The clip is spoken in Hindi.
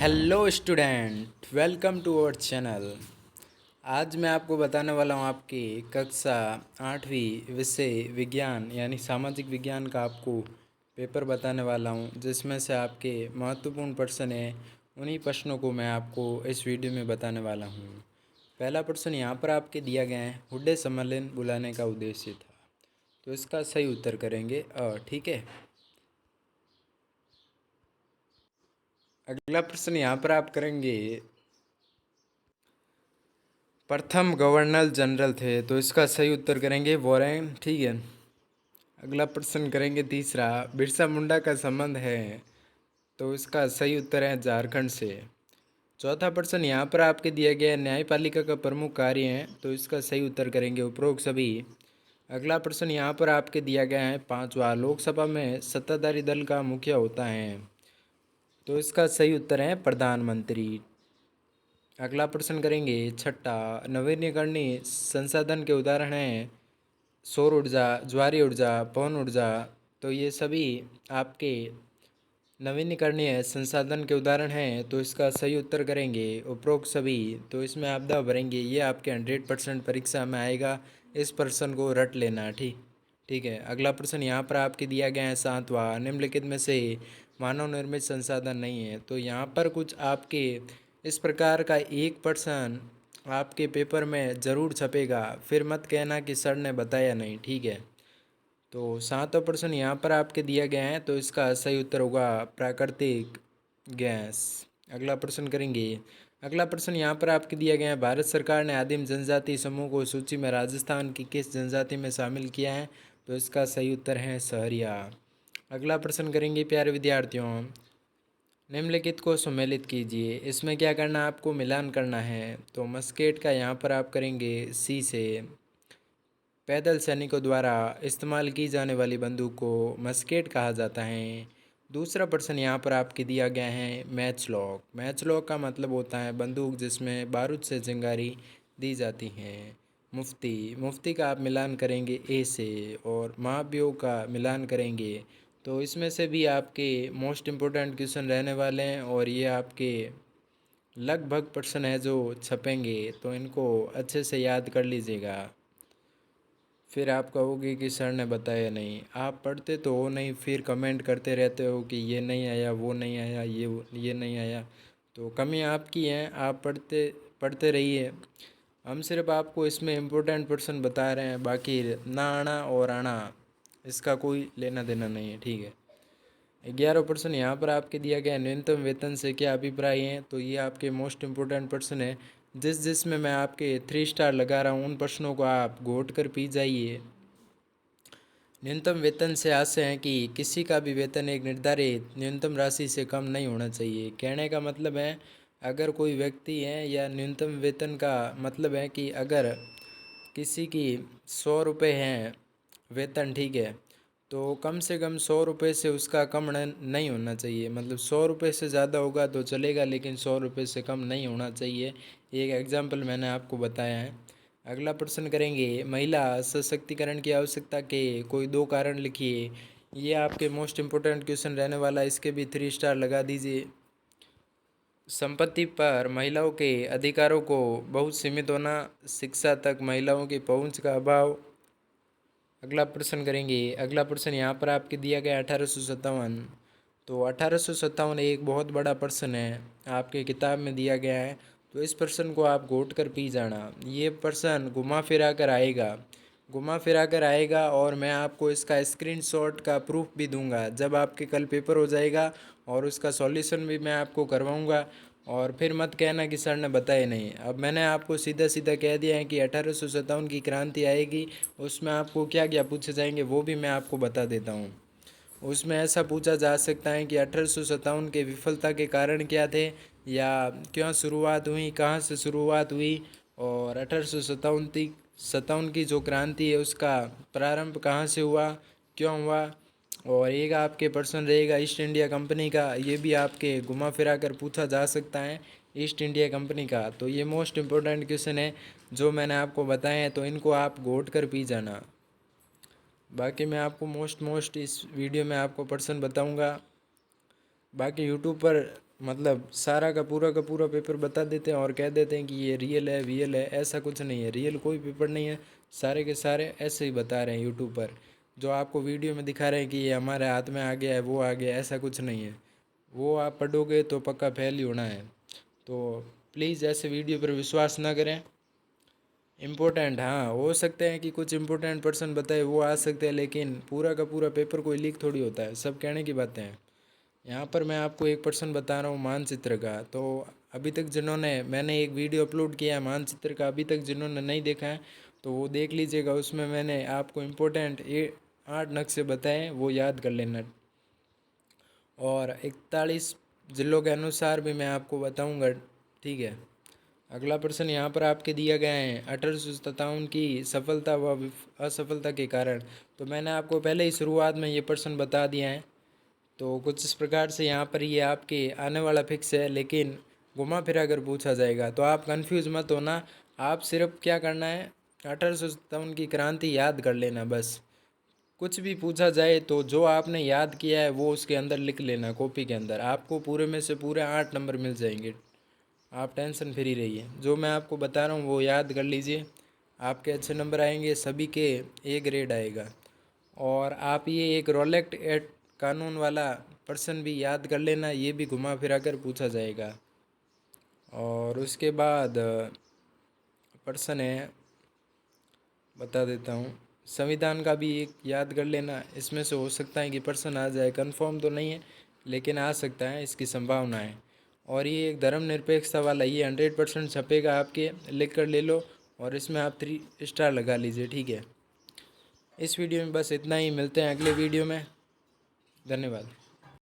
Hello student, welcome to our channel. आज मैं आपको बताने वाला हूँ आपकी कक्षा 8वीं विषय विज्ञान यानी सामाजिक विज्ञान का आपको पेपर बताने वाला हूँ, जिसमें से आपके महत्वपूर्ण प्रश्न हैं। उन्हीं प्रश्नों को मैं आपको इस वीडियो में बताने वाला हूँ। पहला प्रश्न यहाँ पर आपके दिया गया है, हुड्डे सम्मेलन बुलाने का उद्देश्य था। तो इसका सही उत्तर करेंगे ठीक है। अगला प्रश्न यहाँ पर आप करेंगे, प्रथम गवर्नर जनरल थे। तो इसका सही उत्तर करेंगे वॉरेन, ठीक है। अगला प्रश्न करेंगे तीसरा, बिरसा मुंडा का संबंध है। तो इसका सही उत्तर है झारखंड से। चौथा प्रश्न यहाँ पर आपके दिया गया है, न्यायपालिका का प्रमुख कार्य है। तो इसका सही उत्तर करेंगे उपरोक्त सभी। अगला प्रश्न यहाँ पर आपके दिया गया है पांचवा, लोकसभा में सत्ताधारी दल का मुखिया होता है। तो इसका सही उत्तर है प्रधानमंत्री। अगला प्रश्न करेंगे छठा, नवीनीकरणीय संसाधन के उदाहरण हैं सौर ऊर्जा, ज्वारीय ऊर्जा, पवन ऊर्जा। तो ये सभी आपके नवीनीकरणीय संसाधन के उदाहरण हैं। तो इसका सही उत्तर करेंगे उपरोक्त सभी। तो इसमें आप द भरेंगे, ये आपके 100% परीक्षा में आएगा। इस प्रश्न को रट लेना, ठीक है। अगला प्रश्न यहाँ पर आपके दिया गया है सातवां, निम्नलिखित में से मानव निर्मित संसाधन नहीं है। तो यहाँ पर कुछ आपके इस प्रकार का एक प्रश्न आपके पेपर में ज़रूर छपेगा, फिर मत कहना कि सर ने बताया नहीं, ठीक है। तो सातवां प्रश्न यहाँ पर आपके दिया गया है, तो इसका सही उत्तर होगा प्राकृतिक गैस। अगला प्रश्न करेंगे। अगला प्रश्न यहाँ पर आपके दिया गया है, भारत सरकार ने आदिम जनजाति समूह को सूची में राजस्थान की किस जनजाति में शामिल किया है। तो इसका सही उत्तर है सहरिया। अगला प्रश्न करेंगे प्यारे विद्यार्थियों, निम्नलिखित को सम्मिलित कीजिए। इसमें क्या करना, आपको मिलान करना है। तो मस्केट का यहाँ पर आप करेंगे सी से। पैदल सैनिकों द्वारा इस्तेमाल की जाने वाली बंदूक को मस्केट कहा जाता है। दूसरा प्रश्न यहाँ पर आपके दिया गया है मैच लॉक। मैच लॉक का मतलब होता है बंदूक जिसमें बारूद से चिंगारी दी जाती है। मुफ्ती, मुफ्ती का आप मिलान करेंगे ए से, और महाभियोग का मिलान करेंगे। तो इसमें से भी आपके मोस्ट इम्पोर्टेंट क्वेश्चन रहने वाले हैं, और ये आपके लगभग प्रश्न है जो छपेंगे। तो इनको अच्छे से याद कर लीजिएगा, फिर आप कहोगे कि सर ने बताया नहीं। आप पढ़ते तो हो नहीं, फिर कमेंट करते रहते हो कि ये नहीं आया, वो नहीं आया, ये नहीं आया। तो कमी आपकी है, आप पढ़ते पढ़ते रहिए। हम सिर्फ आपको इसमें इम्पोर्टेंट पर्सन बता रहे हैं, बाकी ना आना और आना इसका कोई लेना देना नहीं है, ठीक है। 11 प्रश्न यहाँ पर आपके दिया गया है, न्यूनतम वेतन से क्या अभिप्राय है। तो ये आपके मोस्ट इम्पोर्टेंट प्रश्न है। जिसमें मैं आपके 3 स्टार लगा रहा हूँ उन प्रश्नों को आप घोट कर पी जाइए। न्यूनतम वेतन से आशय है कि किसी का भी वेतन एक निर्धारित न्यूनतम राशि से कम नहीं होना चाहिए। कहने का मतलब है, अगर कोई व्यक्ति है, या न्यूनतम वेतन का मतलब है कि अगर किसी की 100 रुपये हैं वेतन, ठीक है, तो कम से कम 100 रुपये से उसका कम नहीं होना चाहिए। मतलब 100 रुपये से ज़्यादा होगा तो चलेगा, लेकिन 100 रुपये से कम नहीं होना चाहिए। एक एग्जाम्पल मैंने आपको बताया है। अगला प्रश्न करेंगे, महिला सशक्तिकरण की आवश्यकता के कोई 2 कारण लिखिए। ये आपके मोस्ट इम्पोर्टेंट क्वेश्चन रहने वाला है, इसके भी 3 स्टार लगा दीजिए। संपत्ति पर महिलाओं के अधिकारों को बहुत सीमित होना, शिक्षा तक महिलाओं की पहुंच का अभाव। अगला प्रश्न करेंगे। अगला प्रश्न यहाँ पर आपके दिया गया 1857। तो 1857 एक बहुत बड़ा प्रश्न है, आपके किताब में दिया गया है। तो इस प्रश्न को आप घोट कर पी जाना। ये प्रश्न घुमा फिरा कर आएगा, घुमा फिरा कर आएगा, और मैं आपको इसका स्क्रीनशॉट का प्रूफ भी दूंगा जब आपके कल पेपर हो जाएगा, और उसका सॉल्यूशन भी मैं आपको करवाऊंगा। और फिर मत कहना कि सर ने बताया नहीं। अब मैंने आपको सीधा सीधा कह दिया है कि 1857 की क्रांति आएगी, उसमें आपको क्या क्या पूछे जाएंगे वो भी मैं आपको बता देता हूँ। उसमें ऐसा पूछा जा सकता है कि 1857 के विफलता के कारण क्या थे, या क्यों शुरुआत हुई, कहाँ से शुरुआत हुई, और 1857 की जो क्रांति है उसका प्रारंभ कहाँ से हुआ, क्यों हुआ। और एक आपके प्रश्न रहेगा ईस्ट इंडिया कंपनी का, ये भी आपके घुमा फिरा कर पूछा जा सकता है ईस्ट इंडिया कंपनी का। तो ये मोस्ट इम्पोर्टेंट क्वेश्चन है जो मैंने आपको बताए हैं, तो इनको आप घोट कर पी जाना। बाकी मैं आपको मोस्ट इस वीडियो में आपको पर्सन बताऊंगा। बाकी यूट्यूब पर मतलब सारा का पूरा पेपर बता देते हैं और कह देते हैं कि ये रियल है वीएल है। ऐसा कुछ नहीं है, रियल कोई पेपर नहीं है। सारे के सारे ऐसे ही बता रहे हैं यूट्यूब पर, जो आपको वीडियो में दिखा रहे हैं कि ये हमारे हाथ में आ गया है, वो आ गया, ऐसा कुछ नहीं है। वो आप पढ़ोगे तो पक्का फेल ही होना है। तो प्लीज़ ऐसे वीडियो पर विश्वास ना करें। इम्पोर्टेंट, हाँ हो सकते हैं कि कुछ इम्पोर्टेंट पर्सन बताए वो आ सकते हैं, लेकिन पूरा का पूरा पेपर कोई लीक थोड़ी होता है, सब कहने की बातें हैं। यहाँ पर मैं आपको एक पर्सन बता रहा हूँ मानचित्र का। तो अभी तक जिन्होंने, मैंने एक वीडियो अपलोड किया है मानचित्र का, अभी तक जिन्होंने नहीं देखा है तो वो देख लीजिएगा। उसमें मैंने आपको इम्पोर्टेंट 8 नक्शे बताए, वो याद कर लेना। और 41 जिलों के अनुसार भी मैं आपको बताऊँगा, ठीक है। अगला प्रश्न यहाँ पर आपके दिया गया है 1857 की सफलता व असफलता के कारण। तो मैंने आपको पहले ही शुरुआत में ये प्रश्न बता दिया है। तो कुछ इस प्रकार से यहाँ पर ये आपके आने वाला फिक्स है, लेकिन घुमा फिरा कर पूछा जाएगा तो आप कंफ्यूज मत होना। आप सिर्फ क्या करना है, 1857 की क्रांति याद कर लेना बस। कुछ भी पूछा जाए तो जो आपने याद किया है वो उसके अंदर लिख लेना, कॉपी के अंदर। आपको पूरे में से पूरे 8 नंबर मिल जाएंगे, आप टेंशन फ्री रहिए। जो मैं आपको बता रहा हूँ वो याद कर लीजिए, आपके अच्छे नंबर आएंगे, सभी के ए ग्रेड आएगा। और आप ये एक रोलेक्ट एट कानून वाला पर्सन भी याद कर लेना, ये भी घुमा फिरा कर पूछा जाएगा। और उसके बाद पर्सन है, बता देता हूँ, संविधान का भी एक याद कर लेना। इसमें से हो सकता है कि पर्सन आ जाए, कंफर्म तो नहीं है लेकिन आ सकता है, इसकी संभावना है। और ये एक धर्मनिरपेक्षता वाला, ये 100% छपेगा आपके, लिख कर ले लो और इसमें आप 3 स्टार लगा लीजिए, ठीक है। इस वीडियो में बस इतना ही, मिलते हैं अगले वीडियो में। धन्यवाद।